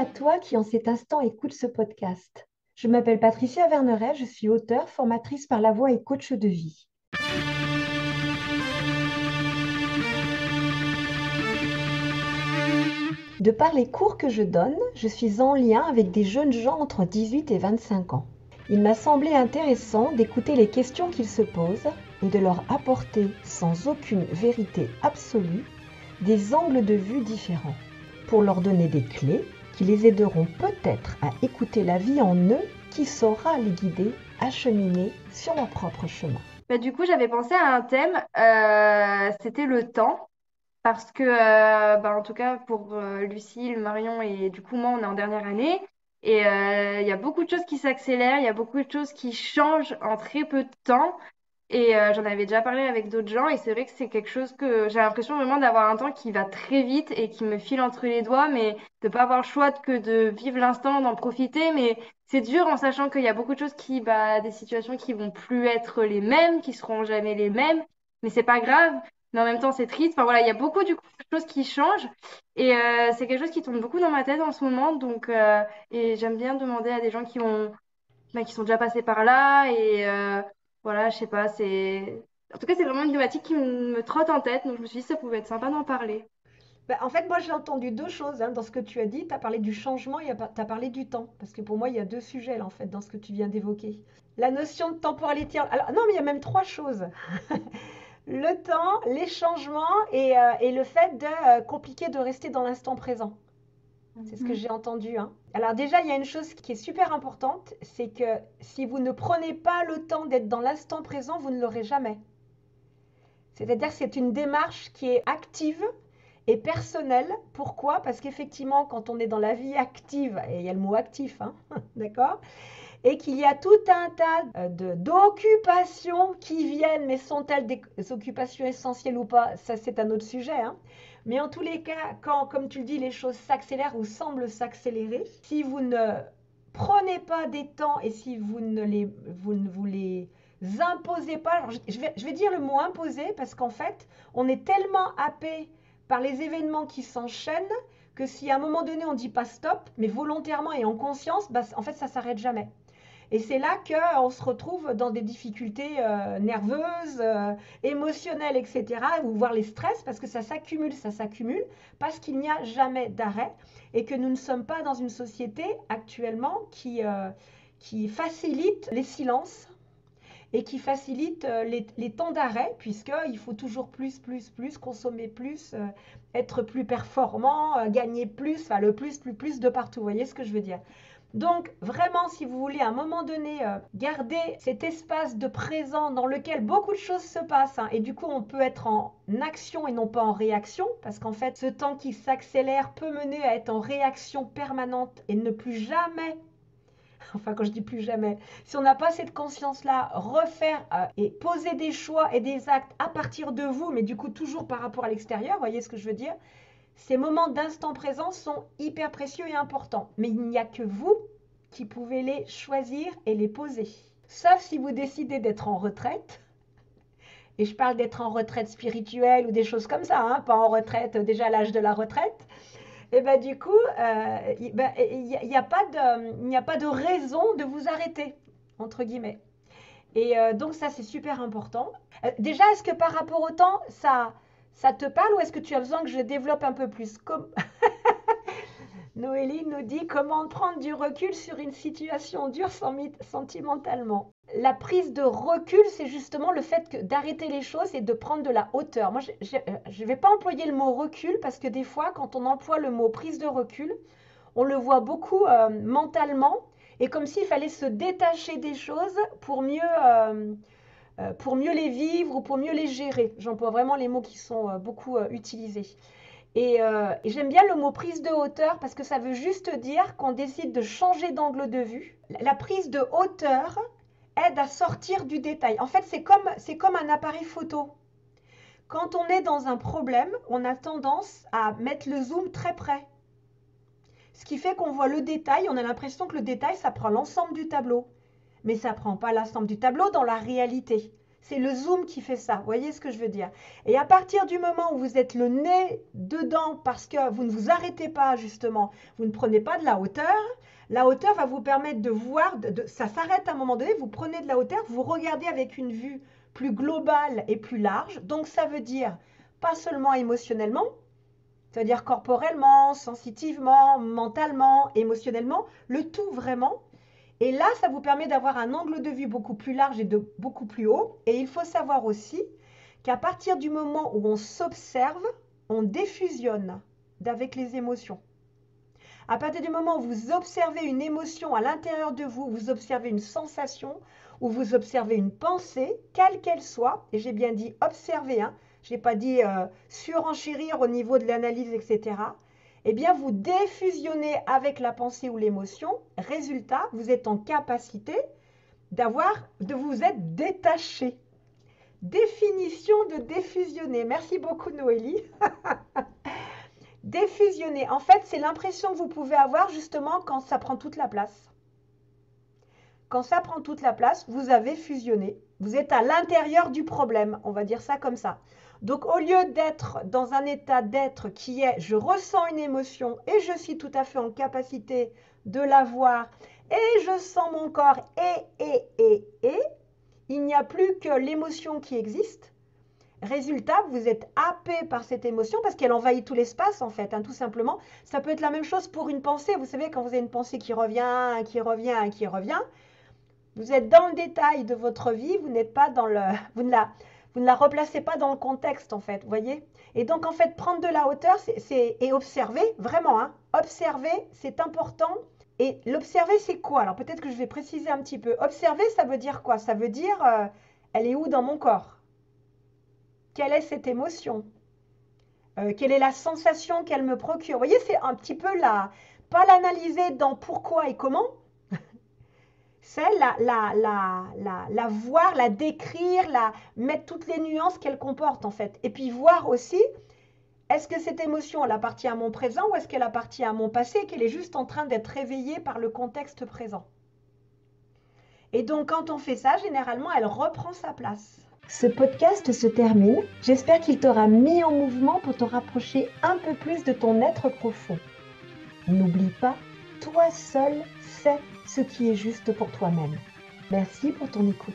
à toi qui en cet instant écoute ce podcast. Je m'appelle Patricia Verneret, je suis auteure, formatrice par la voix et coach de vie. De par les cours que je donne, je suis en lien avec des jeunes gens entre 18 et 25 ans. Il m'a semblé intéressant d'écouter les questions qu'ils se posent et de leur apporter, sans aucune vérité absolue, des angles de vue différents, pour leur donner des clés qui les aideront peut-être à écouter la vie en eux qui saura les guider à cheminer sur leur propre chemin. Du coup, j'avais pensé à un thème, c'était le temps, parce que, en tout cas, pour Lucille, Marion et du coup, moi, on est en dernière année, et il y a beaucoup de choses qui s'accélèrent, il y a beaucoup de choses qui changent en très peu de temps, et j'en avais déjà parlé avec d'autres gens, et c'est vrai que c'est quelque chose que j'ai l'impression vraiment d'avoir un temps qui va très vite et qui me file entre les doigts, mais de pas avoir le choix que de vivre l'instant, d'en profiter, mais c'est dur en sachant qu'il y a beaucoup de choses des situations qui vont plus être les mêmes, qui seront jamais les mêmes, mais c'est pas grave, mais en même temps c'est triste. Enfin voilà, il y a beaucoup du coup de choses qui changent, et c'est quelque chose qui tourne beaucoup dans ma tête en ce moment, donc et j'aime bien demander à des gens qui sont déjà passés par là et voilà, je sais pas, c'est en tout cas c'est vraiment une thématique qui me trotte en tête, donc je me suis dit que ça pouvait être sympa d'en parler. En fait, moi j'ai entendu deux choses dans ce que tu as dit. Tu as parlé du changement et tu as parlé du temps. Parce que pour moi, il y a deux sujets là, en fait, dans ce que tu viens d'évoquer. La notion de temporalité. Alors, non, mais il y a même trois choses. Le temps, les changements et le fait de compliqué de rester dans l'instant présent. C'est ce que Mhm. j'ai entendu. Alors déjà, il y a une chose qui est super importante, c'est que si vous ne prenez pas le temps d'être dans l'instant présent, vous ne l'aurez jamais. C'est-à-dire que c'est une démarche qui est active et personnelle. Pourquoi? Parce qu'effectivement, quand on est dans la vie active, et il y a le mot actif, d'accord? Et qu'il y a tout un tas d'occupations qui viennent, mais sont-elles des occupations essentielles ou pas? Ça, c'est un autre sujet. Mais en tous les cas, quand, comme tu le dis, les choses s'accélèrent ou semblent s'accélérer, si vous ne prenez pas des temps et si vous ne vous les imposez pas, alors je vais dire le mot imposer parce qu'en fait, on est tellement happé par les événements qui s'enchaînent que si à un moment donné on ne dit pas stop, mais volontairement et en conscience, en fait ça s'arrête jamais. Et c'est là qu'on se retrouve dans des difficultés nerveuses, émotionnelles, etc., ou voire les stress, parce que ça s'accumule, parce qu'il n'y a jamais d'arrêt, et que nous ne sommes pas dans une société actuellement qui facilite les silences et qui facilite les temps d'arrêt, puisqu'il faut toujours plus, consommer plus, être plus performant, gagner plus, enfin le plus de partout. Vous voyez ce que je veux dire? Donc, vraiment, si vous voulez à un moment donné garder cet espace de présent dans lequel beaucoup de choses se passent, et du coup on peut être en action et non pas en réaction, parce qu'en fait ce temps qui s'accélère peut mener à être en réaction permanente et ne plus jamais, enfin quand je dis plus jamais, si on n'a pas cette conscience-là, refaire et poser des choix et des actes à partir de vous, mais du coup toujours par rapport à l'extérieur, vous voyez ce que je veux dire? Ces moments d'instant présent sont hyper précieux et importants, mais il n'y a que vous qui pouvez les choisir et les poser. Sauf si vous décidez d'être en retraite, et je parle d'être en retraite spirituelle ou des choses comme ça, pas en retraite déjà à l'âge de la retraite, et ben du coup, il n'y a pas de raison de vous arrêter, entre guillemets. Et donc ça, c'est super important. Déjà, est-ce que par rapport au temps, ça te parle ou est-ce que tu as besoin que je développe un peu plus? Noélie nous dit comment prendre du recul sur une situation dure sentimentalement. La prise de recul, c'est justement le fait d'arrêter les choses et de prendre de la hauteur. Moi, je ne vais pas employer le mot recul parce que des fois, quand on emploie le mot prise de recul, on le voit beaucoup mentalement et comme s'il fallait se détacher des choses pour mieux les vivre ou pour mieux les gérer. J'emploie vraiment les mots qui sont beaucoup utilisés. Et j'aime bien le mot prise de hauteur parce que ça veut juste dire qu'on décide de changer d'angle de vue. La prise de hauteur aide à sortir du détail. En fait, c'est comme un appareil photo. Quand on est dans un problème, on a tendance à mettre le zoom très près. Ce qui fait qu'on voit le détail, on a l'impression que le détail, ça prend l'ensemble du tableau. Mais ça ne prend pas l'ensemble du tableau dans la réalité. C'est le zoom qui fait ça. Vous voyez ce que je veux dire? Et à partir du moment où vous êtes le nez dedans parce que vous ne vous arrêtez pas justement, vous ne prenez pas de la hauteur va vous permettre de voir, ça s'arrête à un moment donné, vous prenez de la hauteur, vous regardez avec une vue plus globale et plus large. Donc ça veut dire pas seulement émotionnellement, ça veut dire corporellement, sensitivement, mentalement, émotionnellement, le tout vraiment. Et là, ça vous permet d'avoir un angle de vue beaucoup plus large et de beaucoup plus haut. Et il faut savoir aussi qu'à partir du moment où on s'observe, on défusionne avec les émotions. À partir du moment où vous observez une émotion à l'intérieur de vous, vous observez une sensation, ou vous observez une pensée, quelle qu'elle soit, et j'ai bien dit observer, hein, je n'ai pas dit surenchérir au niveau de l'analyse, etc., eh bien, vous défusionnez avec la pensée ou l'émotion. Résultat, vous êtes en capacité de vous être détaché. Définition de défusionner. Merci beaucoup, Noélie. Défusionner, en fait, c'est l'impression que vous pouvez avoir justement quand ça prend toute la place. Quand ça prend toute la place, vous avez fusionné. Vous êtes à l'intérieur du problème, on va dire ça comme ça. Donc, au lieu d'être dans un état d'être qui est « je ressens une émotion et je suis tout à fait en capacité de la voir et je sens mon corps et », il n'y a plus que l'émotion qui existe. Résultat, vous êtes happé par cette émotion parce qu'elle envahit tout l'espace en fait, hein, tout simplement. Ça peut être la même chose pour une pensée. Vous savez, quand vous avez une pensée qui revient, vous êtes dans le détail de votre vie, vous n'êtes pas dans le, vous ne la replacez pas dans le contexte en fait, vous voyez. Et donc en fait, prendre de la hauteur, et observer, vraiment, hein, observer, c'est important. Et l'observer, c'est quoi? Alors peut-être que je vais préciser un petit peu. Observer, ça veut dire quoi? Ça veut dire, elle est où dans mon corps? Quelle est cette émotion? Quelle est la sensation qu'elle me procure? Vous voyez, c'est un petit peu pas l'analyser dans pourquoi et comment, c'est la voir, la décrire, mettre toutes les nuances qu'elle comporte en fait. Et puis voir aussi, est-ce que cette émotion, elle appartient à mon présent ou est-ce qu'elle appartient à mon passé, qu'elle est juste en train d'être réveillée par le contexte présent. Et donc quand on fait ça, généralement, elle reprend sa place. Ce podcast se termine. J'espère qu'il t'aura mis en mouvement pour te rapprocher un peu plus de ton être profond. N'oublie pas, toi seul sais ce qui est juste pour toi-même. Merci pour ton écoute.